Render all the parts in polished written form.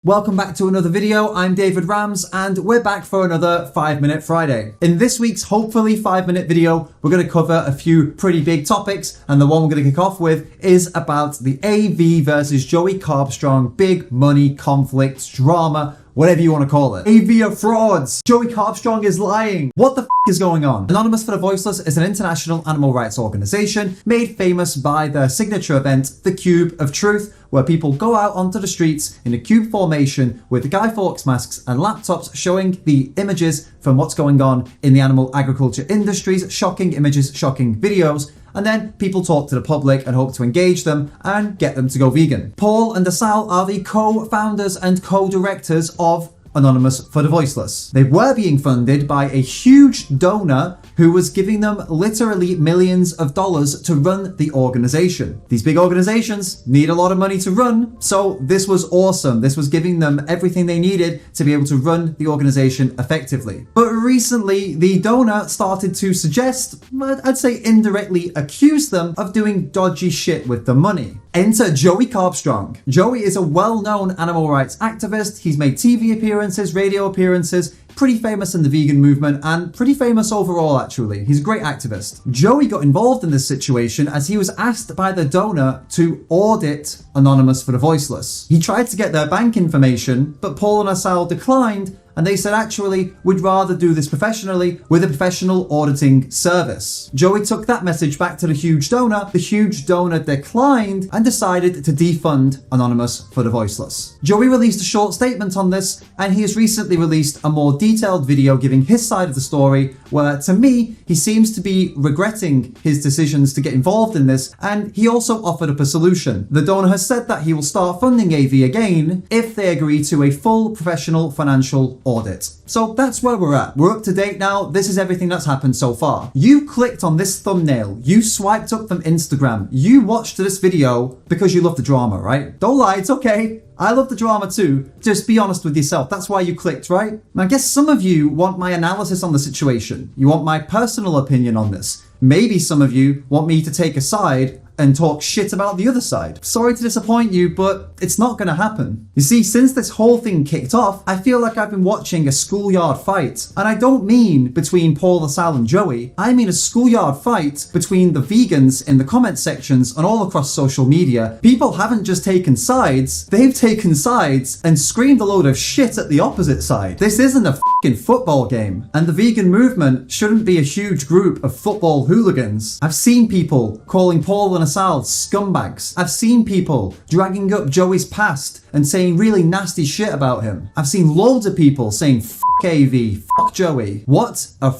Welcome back to another video. I'm David Rams and we're back for another 5-Minute Friday. In this week's hopefully 5-minute video, we're going to cover a few pretty big topics, and the one we're going to kick off with is about the AV versus Joey Carbstrong big money conflict drama, whatever you want to call it. AV are frauds. Joey Carbstrong is lying. What the is going on? Anonymous for the Voiceless is an international animal rights organization made famous by their signature event, the Cube of Truth, where people go out onto the streets in a cube formation with Guy Fawkes masks and laptops showing the images from what's going on in the animal agriculture industries, shocking images, shocking videos, and then people talk to the public and hope to engage them and get them to go vegan. Paul and Asal are the co-founders and co-directors of Anonymous for the Voiceless. They were being funded by a huge donor who was giving them literally millions of dollars to run the organization. These big organizations need a lot of money to run, so this was awesome. This was giving them everything they needed to be able to run the organization effectively. But recently, the donor started to suggest, I'd say indirectly accuse them of doing dodgy shit with the money. Enter Joey Carbstrong. Joey is a well-known animal rights activist. He's made TV appearances, radio appearances, pretty famous in the vegan movement and pretty famous overall actually. He's a great activist. Joey got involved in this situation as he was asked by the donor to audit Anonymous for the Voiceless. He tried to get their bank information, but Paul and Asal declined, and they said, actually, we'd rather do this professionally with a professional auditing service. Joey took that message back to the huge donor. The huge donor declined and decided to defund Anonymous for the Voiceless. Joey released a short statement on this, and he has recently released a more detailed video giving his side of the story, where, to me, he seems to be regretting his decisions to get involved in this, and he also offered up a solution. The donor has said that he will start funding AV again if they agree to a full professional financial audit. So that's where we're at. We're up to date now. This is everything that's happened so far. You clicked on this thumbnail. You swiped up from Instagram. You watched this video because you love the drama, right? Don't lie, it's okay. I love the drama too. Just be honest with yourself. That's why you clicked, right? And I guess some of you want my analysis on the situation. You want my personal opinion on this. Maybe some of you want me to take a side and talk shit about the other side. Sorry to disappoint you, but it's not gonna happen. You see, since this whole thing kicked off, I feel like I've been watching a schoolyard fight. And I don't mean between Paul, Asal and Joey. I mean a schoolyard fight between the vegans in the comment sections and all across social media. People haven't just taken sides, they've taken sides and screamed a load of shit at the opposite side. This isn't a fucking football game. And the vegan movement shouldn't be a huge group of football hooligans. I've seen people calling Paul and Asal scumbags. I've seen people dragging up Joey's past and saying really nasty shit about him. I've seen loads of people saying f*** AV, f*** Joey. What a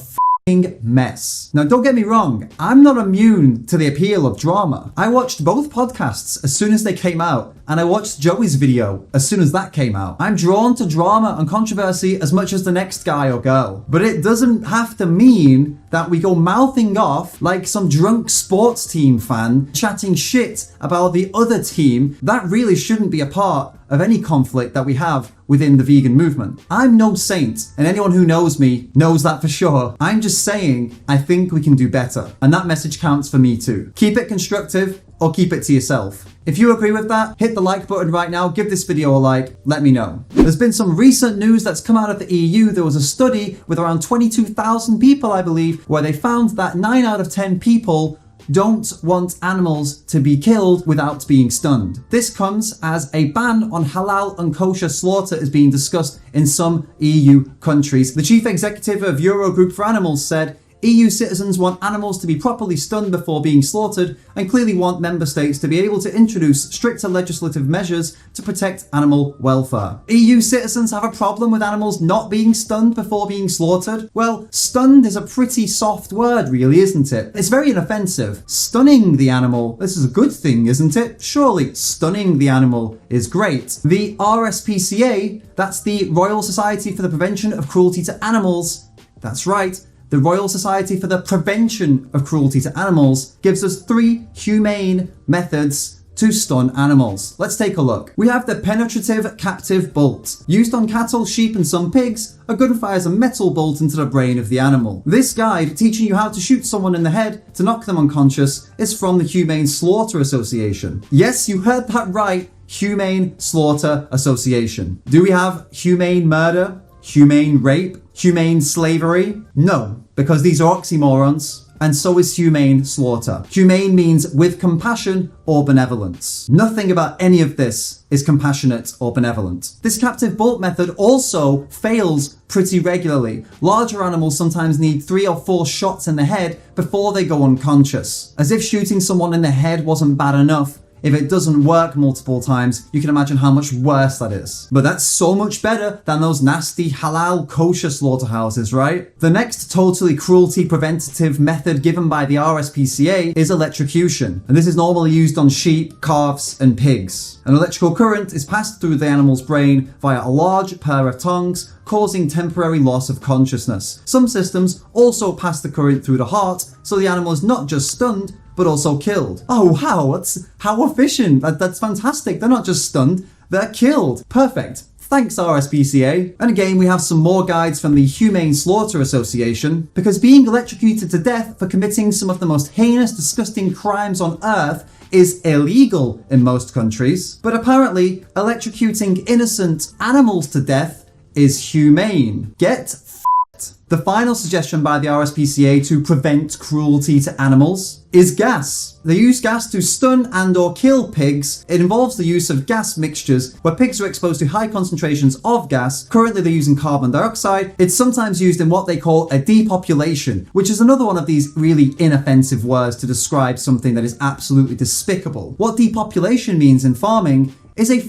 mess. Now don't get me wrong, I'm not immune to the appeal of drama. I watched both podcasts as soon as they came out, and I watched Joey's video as soon as that came out. I'm drawn to drama and controversy as much as the next guy or girl, but it doesn't have to mean that we go mouthing off like some drunk sports team fan chatting shit about the other team. That really shouldn't be a part of any conflict that we have within the vegan movement. I'm no saint, and anyone who knows me knows that for sure. I'm just saying, I think we can do better, and that message counts for me too. Keep it constructive, or keep it to yourself. If you agree with that, hit the like button right now, give this video a like, let me know. There's been some recent news that's come out of the EU. There was a study with around 22,000 people, I believe, where they found that 9 out of 10 people don't want animals to be killed without being stunned. This comes as a ban on halal and kosher slaughter is being discussed in some EU countries. The chief executive of Eurogroup for Animals said, EU citizens want animals to be properly stunned before being slaughtered and clearly want member states to be able to introduce stricter legislative measures to protect animal welfare. EU citizens have a problem with animals not being stunned before being slaughtered? Well, stunned is a pretty soft word really, isn't it? It's very inoffensive. Stunning the animal, this is a good thing, isn't it? Surely stunning the animal is great. The RSPCA, that's the Royal Society for the Prevention of Cruelty to Animals, that's right, the Royal Society for the Prevention of Cruelty to Animals gives us 3 humane methods to stun animals. Let's take a look. We have the penetrative captive bolt. Used on cattle, sheep and some pigs, a gun fires a metal bolt into the brain of the animal. This guide, teaching you how to shoot someone in the head to knock them unconscious, is from the Humane Slaughter Association. Yes, you heard that right. Humane Slaughter Association. Do we have humane murder? Humane rape? Humane slavery? No, because these are oxymorons. And so is humane slaughter. Humane means with compassion or benevolence. Nothing about any of this is compassionate or benevolent. This captive bulk method also fails pretty regularly. Larger animals sometimes need 3 or 4 shots in the head before they go unconscious. As if shooting someone in the head wasn't bad enough, if it doesn't work multiple times, you can imagine how much worse that is. But that's so much better than those nasty halal kosher slaughterhouses, right? The next totally cruelty preventative method given by the RSPCA is electrocution. And this is normally used on sheep, calves, and pigs. An electrical current is passed through the animal's brain via a large pair of tongues, causing temporary loss of consciousness. Some systems also pass the current through the heart, so the animal is not just stunned, but also killed. Oh wow, how efficient. That's fantastic. They're not just stunned, they're killed. Perfect. Thanks RSPCA. And again, we have some more guides from the Humane Slaughter Association, because being electrocuted to death for committing some of the most heinous, disgusting crimes on earth is illegal in most countries. But apparently, electrocuting innocent animals to death is humane. Get the final suggestion by the RSPCA to prevent cruelty to animals is gas. They use gas to stun and or kill pigs. It involves the use of gas mixtures where pigs are exposed to high concentrations of gas. Currently they're using carbon dioxide. It's sometimes used in what they call a depopulation, which is another one of these really inoffensive words to describe something that is absolutely despicable. What depopulation means in farming is a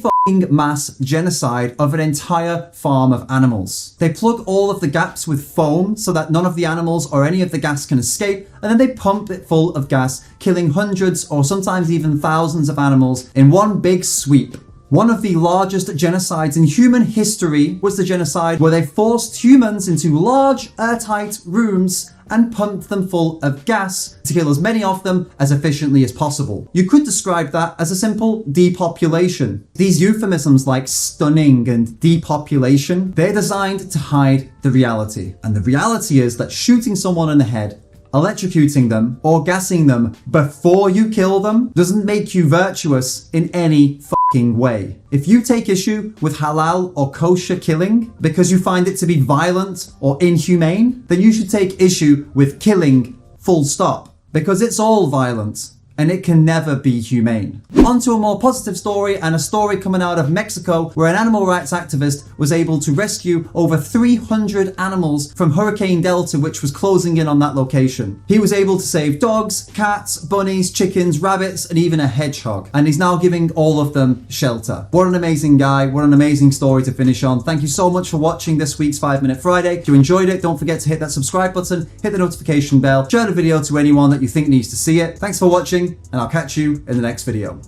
mass genocide of an entire farm of animals. They plug all of the gaps with foam so that none of the animals or any of the gas can escape, and then they pump it full of gas, killing hundreds or sometimes even thousands of animals in one big sweep. One of the largest genocides in human history was the genocide where they forced humans into large airtight rooms and pumped them full of gas to kill as many of them as efficiently as possible. You could describe that as a simple depopulation. These euphemisms like stunning and depopulation, they're designed to hide the reality. And the reality is that shooting someone in the head, electrocuting them, or gassing them before you kill them doesn't make you virtuous in any way. If you take issue with halal or kosher killing because you find it to be violent or inhumane, then you should take issue with killing full stop, because it's all violent and it can never be humane. On to a more positive story, and a story coming out of Mexico where an animal rights activist was able to rescue over 300 animals from Hurricane Delta, which was closing in on that location. He was able to save dogs, cats, bunnies, chickens, rabbits, and even a hedgehog, and he's now giving all of them shelter. What an amazing guy, what an amazing story to finish on. Thank you so much for watching this week's 5 Minute Friday. If you enjoyed it, don't forget to hit that subscribe button, hit the notification bell, share the video to anyone that you think needs to see it. Thanks for watching, and I'll catch you in the next video.